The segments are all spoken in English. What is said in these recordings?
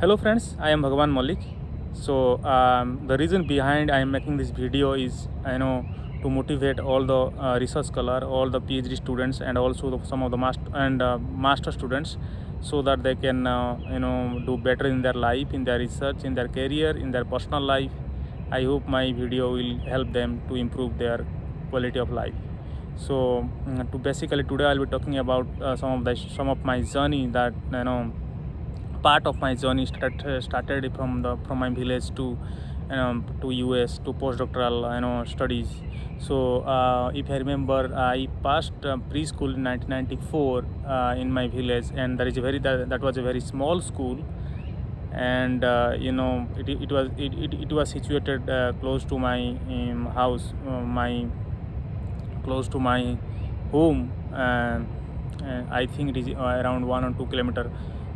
Hello friends, I am Bhagavan Malik. The reason behind I am making this video is to motivate all the research scholar, all the PhD students, and also some of the master students, so that they can do better in their life, in their research, in their career, in their personal life. I hope my video will help them to improve their quality of life. To basically today I'll be talking about some of my journey that part of my journey started from my village to US to postdoctoral studies. If I remember, I passed preschool in 1994 in my village, and that was a very small school, and it was situated close to my house, my close to my home. I think it is around 1 or 2 kilometer.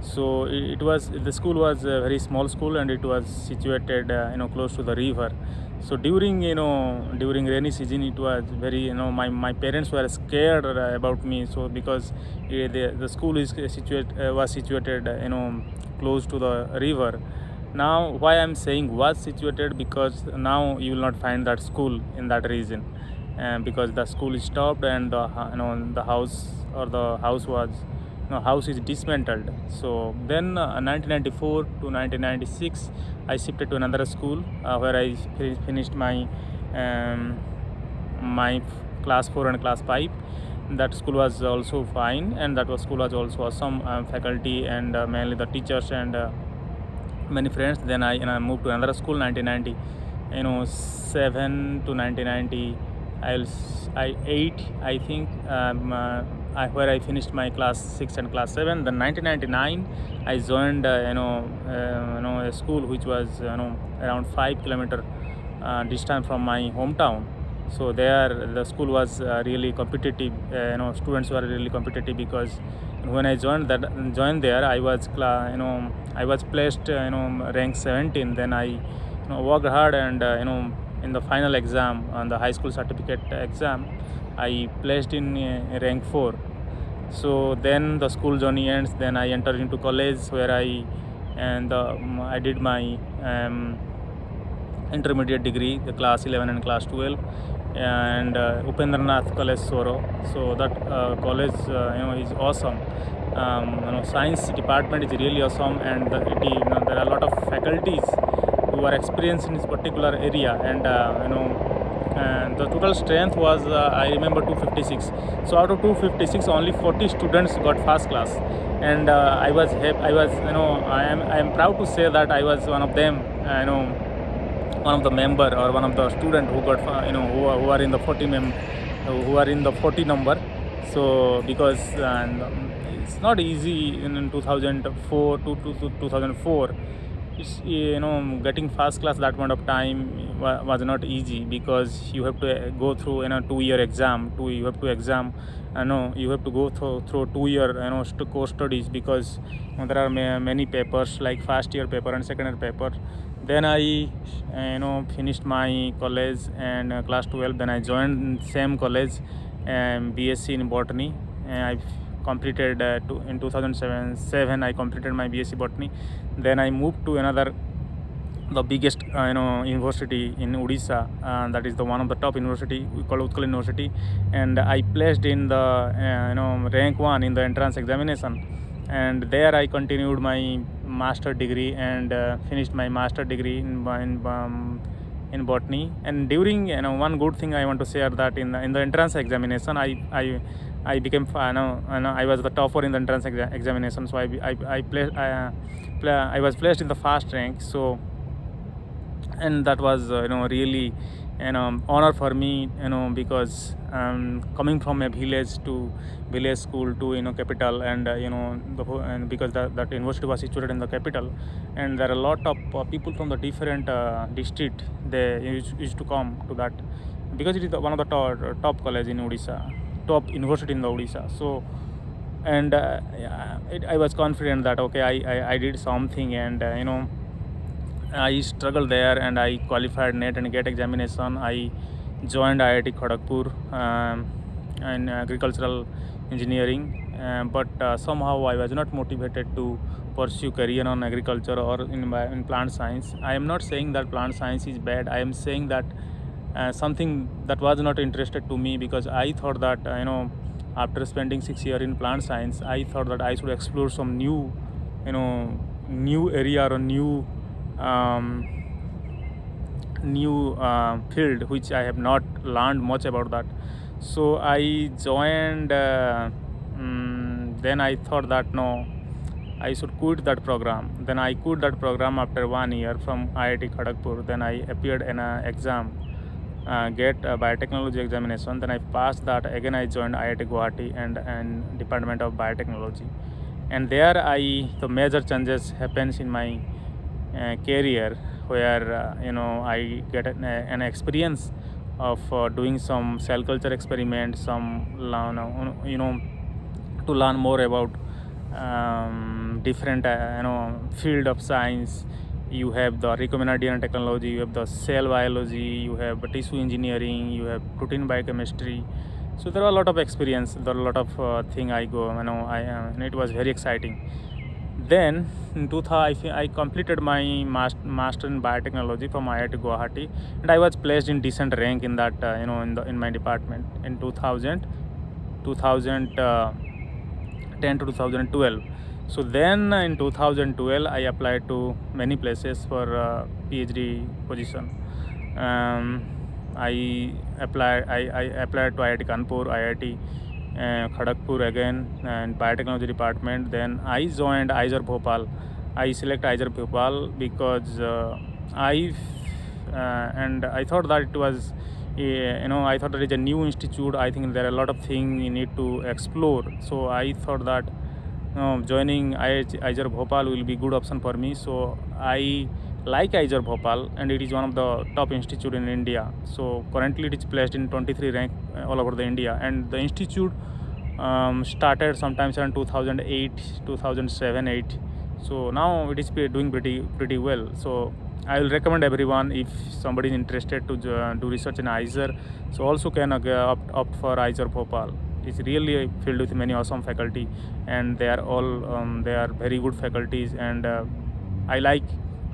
It was the school was a very small school, and it was situated close to the river. So during rainy season, it was very my parents were scared about me. So because the school was situated close to the river. Now why I'm saying was situated, because now you will not find that school in that region, because the school is stopped, and the house is dismantled. So then 1994 to 1996 I shifted to another school, where I finished um, my class 4 and class 5. That school was also fine, and school was also awesome, faculty, and mainly the teachers, and many friends. Then I moved to another school 1990, 7 to 1990. I 8, I think, where I finished my class 6 and class 7. Then 1999 I joined a school which was around 5 kilometer distance from my hometown. So there the school was really competitive. Students were really competitive, because when I joined there, I was placed rank 17. Then I worked hard, and in the final exam, on the high school certificate exam, I placed in rank 4. So then the school journey ends. Then I entered into college, where I did my intermediate degree, the class 11 and class 12, and Upendranath College, Soro. So that college is awesome. Science department is really awesome, and there are a lot of faculties who are experienced in this particular area, and the total strength was I remember 256. So out of 256, only 40 students got first class, and I am proud to say that I was one of them. One of the member, or one of the student who got who are in the 40 number. So because it's not easy in 2004 to 2004. It's, getting first class that point of time was not easy, because you have to go through 2-year exam. You have to go through 2-year course studies, because there are many papers, like first year paper and second year paper. Then I finished my college, and class 12. Then I joined same college, BSc in botany. I completed in 2007 I completed my BSc botany. Then I moved to the biggest university in Odisha, that is the one of the top university, we call Utkal University, and I placed in the rank 1 in the entrance examination. And there I continued my master degree, and finished my master degree in botany. And during one good thing I want to share, that in the entrance examination, I became I was the topper in the entrance examination. So I was placed in the first rank. So, and that was really an honor for me, because coming from a village school to capital, and and because that university was situated in the capital, and there are a lot of people from the different district. They used to come to that, because it is one of the top college in Odisha, top university in the Odisha. So, and I was confident that okay, I did something, and I struggled there, and I qualified NET and GATE examination. I joined IIT Kharagpur in agricultural engineering, but somehow I was not motivated to pursue career on agriculture or in plant science. I am not saying that plant science is bad. I am saying that something that was not interested to me, because I thought that after spending 6 years in plant science, I thought that I should explore some new area or um, new field which I have not learned much about that. So I joined. Then I thought that no, I should quit that program. Then I quit that program after 1 year from IIT Kharagpur. Then I appeared in an exam, get a biotechnology examination. Then I passed that. Again I joined IIT Guwahati and Department of Biotechnology. And there the major changes happens in my career, where I get an experience of doing some cell culture experiments, to learn more about different field of science. You have the recombinant DNA technology, you have the cell biology, you have tissue engineering, you have protein biochemistry. So there are a lot of experience, there are a lot of thing I go, and it was very exciting. Then in 2000, I completed my master in biotechnology from IIT Guwahati, and I was placed in decent rank in that in my department in 2010 to 2012. So then in 2012 I applied to many places for PhD position. I applied to IIT Kanpur, IIT Kharagpur again, and biotechnology department. Then I joined IISER Bhopal. I select IISER Bhopal because I thought that it was I thought that it's a new institute. I think there are a lot of things you need to explore. So I thought that joining IISER Bhopal will be good option for me. So I like IISER Bhopal, and it is one of the top institute in India. So currently it is placed in 23 rank all over the India, and the institute started sometimes around 2008, 2007, 8. So now it is doing pretty well. So I will recommend everyone, if somebody is interested to do research in IISER, so also can opt for IISER Bhopal. It's really filled with many awesome faculty, and they are all they are very good faculties, and I like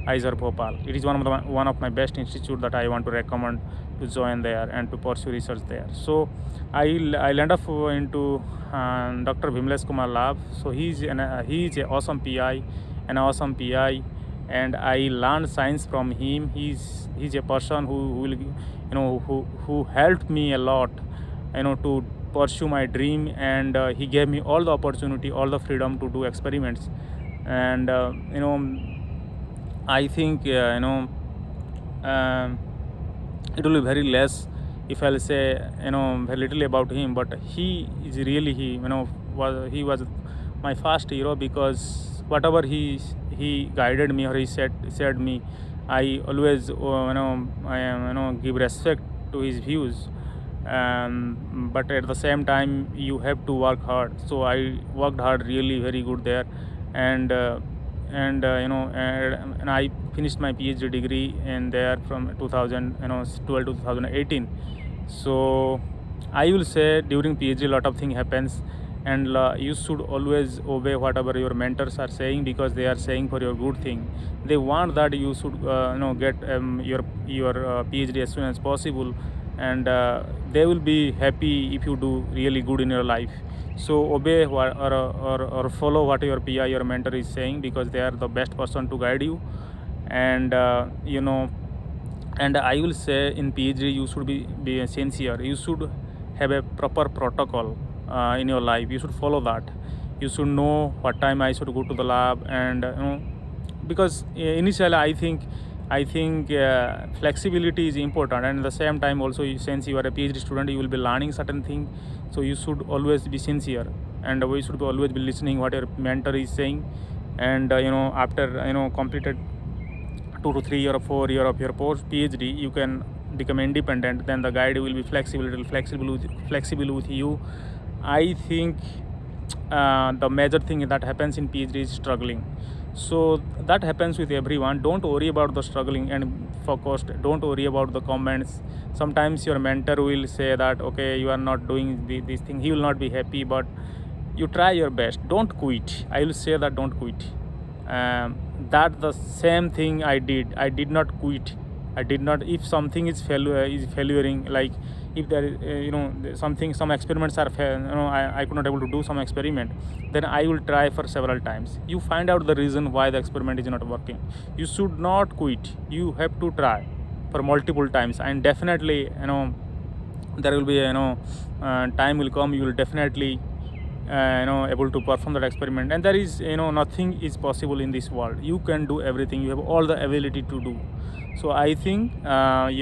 IISER Bhopal. It is one of my best institute that I want to recommend to join there and to pursue research there. So I land up into Dr. Bhimlesh Kumar Labh. So he's an awesome PI, and I learned science from him. He's a person who helped me a lot, to pursue my dream, and he gave me all the opportunity, all the freedom to do experiments. And I think it will be very less if I'll say very little about him, but he is really he was my first hero, because whatever he guided me, or he said me, I always give respect to his views. But at the same time you have to work hard. So I worked hard, really very good there, and I finished my PhD degree in there from 2012 to 2018. So I will say during PhD a lot of thing happens, and you should always obey whatever your mentors are saying, because they are saying for your good thing. They want that you should get your PhD as soon as possible, and they will be happy if you do really good in your life. So obey or follow what your PI, your mentor is saying, because they are the best person to guide you. And and I will say in PhD you should be sincere. You should have a proper protocol in your life. You should follow that. You should know what time I should go to the lab, and because initially I think flexibility is important, and at the same time also, since you are a PhD student, you will be learning certain things. So you should always be sincere, and we should always be listening what your mentor is saying. And after completed 2 to 3 year or 4 year of your post PhD, you can become independent. Then the guide will be flexible with you. I think the major thing that happens in PhD is struggling. So that happens with everyone. Don't worry about the struggling and focused. Don't worry about the comments. Sometimes your mentor will say that okay, you are not doing this thing. He will not be happy, but you try your best, don't quit. I will say that don't quit. That the same thing I did not quit. I did not, if something is failuring, like if there is some experiments are I could not able to do some experiment, then I will try for several times. You find out the reason why the experiment is not working. You should not quit. You have to try for multiple times, and definitely there will be time will come, you will definitely able to perform that experiment. And there is nothing is possible in this world. You can do everything, you have all the ability to do. So I think lot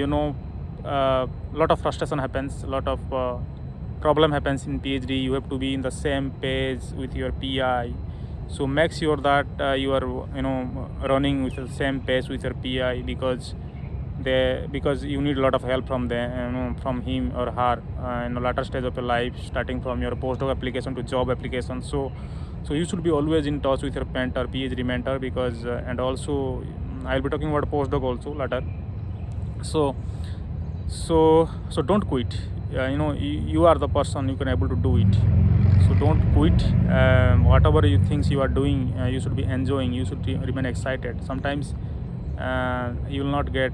of frustration happens, lot of problem happens in PhD. You have to be in the same page with your PI. So make sure that you are running with the same pace with your PI, because you need a lot of help from them, from him or her in the latter stage of your life, starting from your postdoc application to job application. So you should be always in touch with your mentor, PhD mentor, because and also I'll be talking about postdoc also later. So don't quit. You are the person, you can able to do it. So don't quit. Whatever you things you are doing, you should be enjoying, you should remain excited. Sometimes you will not get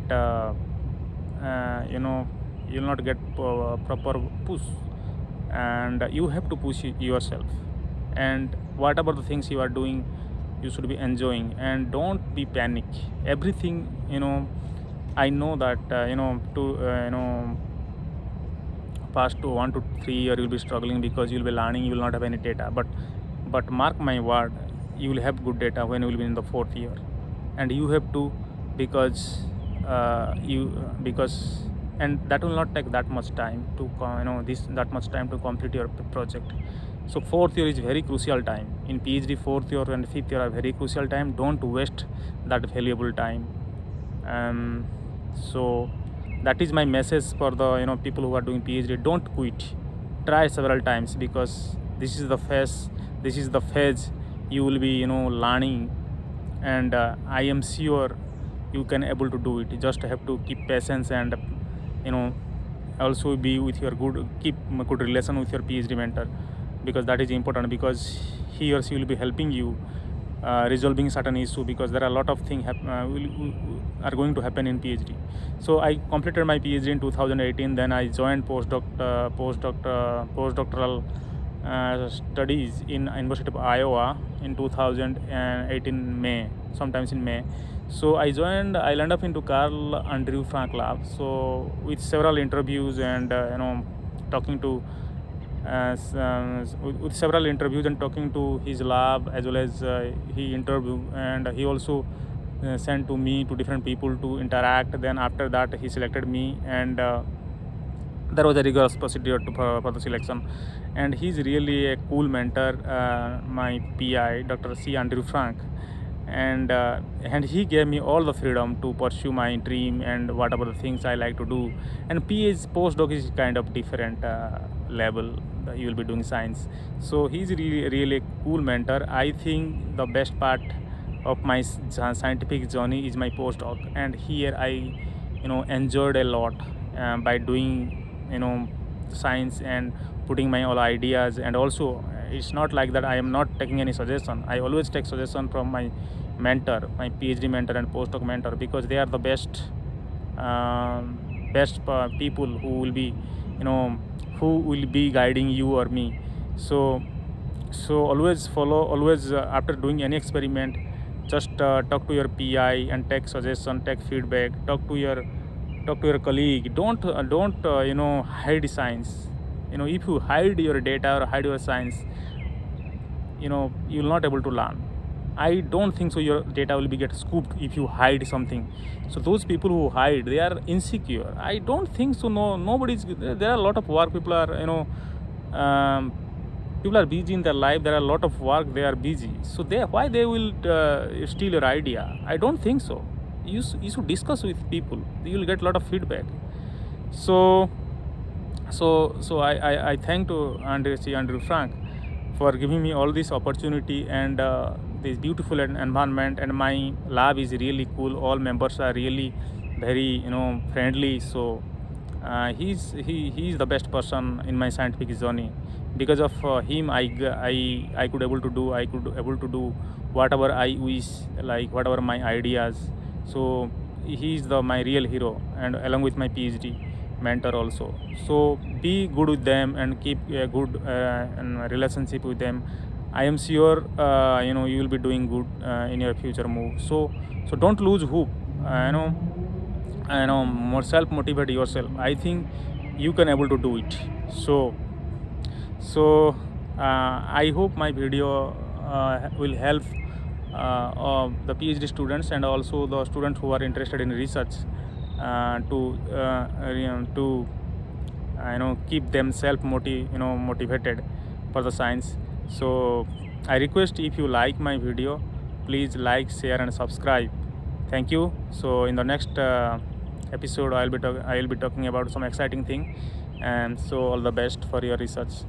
you will not get proper push, and you have to push yourself. And whatever the things you are doing, you should be enjoying, and don't be panic. Everything, I know that past 1 to 3 years you'll be struggling because you'll be learning, you will not have any data, but mark my word, you will have good data when you will be in the 4th year. And you have to, because and that will not take that much time to that much time to complete your project. So 4th year is very crucial time in PhD. 4th year and 5th year are very crucial time. Don't waste that valuable time. So that is my message for the people who are doing PhD. Don't quit. Try several times, because this is the phase you will be learning, and I am sure you can able to do it. You just have to keep patience, and also be with your keep a good relation with your PhD mentor, because that is important, because he or she will be helping you resolving certain issue, because there are a lot of things are going to happen in PhD. So I completed my PhD in 2018. Then I joined postdoctoral studies in University of Iowa in 2018 May, sometimes in May. So I landed up into Carl Andrew Frank lab. So with several interviews and talking to with several interviews and talking to his lab, as well as he interview, and he also sent to me to different people to interact. Then after that he selected me, and there was a rigorous procedure for the selection. And he's really a cool mentor, my PI, Dr. C. Andrew Frank. And he gave me all the freedom to pursue my dream and whatever the things I like to do. And postdoc is kind of different level. You will be doing science. So he's really a cool mentor. I think the best part of my scientific journey is my postdoc, and here I enjoyed a lot by doing science and putting my all ideas. And also it's not like that I am not taking any suggestion. I always take suggestion from my mentor, my PhD mentor and postdoc mentor, because they are the best people who will be guiding you or me. So always after doing any experiment, just talk to your PI and take suggestion, take feedback, talk to your colleague. Don't hide science. If you hide your data or hide your science, you will not able to learn. I don't think so your data will be get scooped if you hide something. So those people who hide, they are insecure. I don't think so. Nobody's there are a lot of work. People are people are busy in their life. There are a lot of work, they are busy. So why they will steal your idea? I don't think so. You should discuss with people. You will get a lot of feedback. So I thank to Andrew Frank for giving me all this opportunity and this beautiful environment. And my lab is really cool. All members are really very friendly. So He's the best person in my scientific journey. Because of him, I could able to do whatever I wish, like whatever my ideas. So he's my real hero, and along with my PhD mentor also. So be good with them and keep a good relationship with them. I am sure you will be doing good in your future move. So don't lose hope. More self motivate yourself. I think you can able to do it. So I hope my video will help the PhD students and also the students who are interested in research to keep themselves motivated for the science. So I request, if you like my video, please like, share and subscribe. Thank you. So in the next episode, I'll be talking about some exciting thing, and so all the best for your research.